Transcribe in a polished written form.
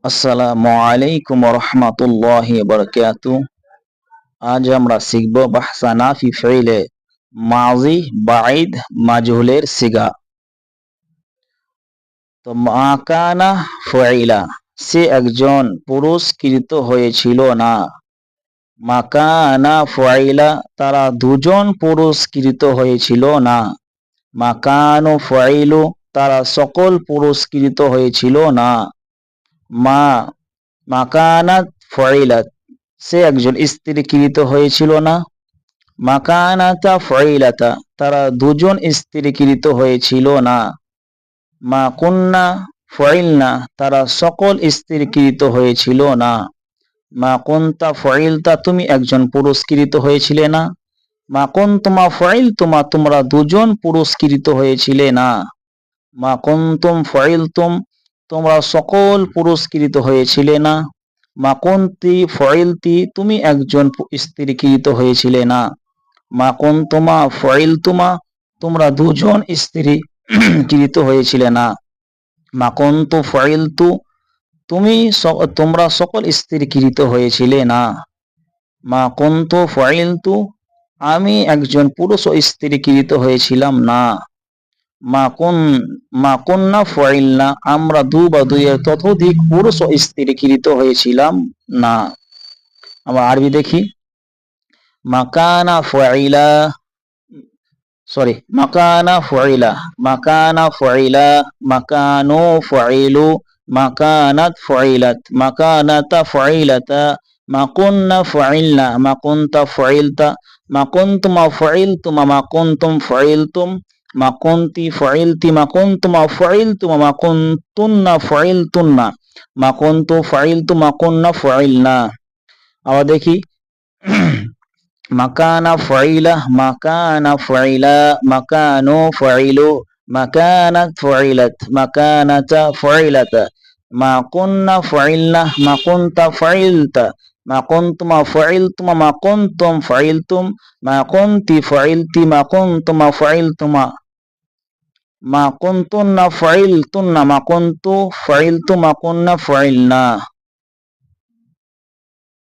আসসালামু আলাইকুম রহমতুল্লাহি বারাকাতু। আজ আমরা শিখব বাহসানা ফি ফিলে মাজি বাঈদ মাজহুলের সিগা। তো মাকানা ফাইলা, সে একজন পুরস্কৃত হয়েছিল না। মাকানা ফাইলা, তারা দুজন পুরস্কৃত হয়েছিল না। মাকানু ফাইলু, তারা সকল পুরস্কৃত হয়েছিল না। মা মাকানাত ফাইলাত, সে একজন স্ত্রীকৃত হয়েছিল না। মাকানাতা ফাইলাতা, তারা দুজন স্ত্রীকৃত হয়েছিল না। মা কুন্না ফাইলনা, তারা সকল স্ত্রীকৃত হয়েছিল না। মা কুনতা ফাইলতা, তুমি একজন পুরস্কৃত হয়েছিলে না। মা কুনতুমা ফাইলতুমা, তোমরা দুজন পুরস্কৃত হয়েছিলে না। মা কুনতুম ফাইলতুম, তোমরা সকল পুরস্কৃত হয়েছিলে না। মা কুনতি ফাইলতি, তুমি একজন স্ত্রীকৃত হয়েছিলে না। মা কুনতুমা ফাইলতুমা, তোমরা দুজন স্ত্রীকৃত হয়েছিলে না। মা কুনতু ফাইলতু, তোমরা সকল স্ত্রীকৃত হয়েছিলে না। মা কুনতু ফাইলতু, আমি একজন পুরুষ ও স্ত্রীকৃত হয়েছিলাম না। মা কুন্না ফাইলনা, আমরা দু বা দুইয়ের ততোধিক পুরুষ ও স্ত্রীকৃত হয়েছিলাম না। আমরা আরবি দেখি। মাকানা ফাইলা, মাকানা ফাইলা, মাকানা ফাইলা, মাকানু ফাইলু, মাকানাত ফাইলাত, মাকানাতা ফাইলাতা, মাকুন্না ফাইলনা, মাকুনতা ফাইলতা, মাকুনতুমা ফাইলতুমা, মাকুনতুম ফাইলতুম, মাকুনতি ফাইলতি, মাকুনতুমা ফাইলতুমা, মাকুনতুন্না ফাইলতুন্না, মাকুনতু ফাইলতু, মাকুন্না ফাইলনা। আবার দেখি। মাকানা ফাইলা, মাকানা ফাইলা, মাকানু ফাইলু, মাকানাত ফাইলাত, মাকানাতা ফাইলাতা, মা কুন্না ফাইলনা, মা কুনতা ফাইলতা, মা কুনতুমা ফাইলতুমা, মা কুনতুম ফাইলতুম, মা কুনতি ফাইলতি, মা কুনতুমা ফাইলতুমা, মা কুনতুন্না ফাইলতুন্না, মা কুনতু ফাইলতু, মা কুন্না ফাইলনা।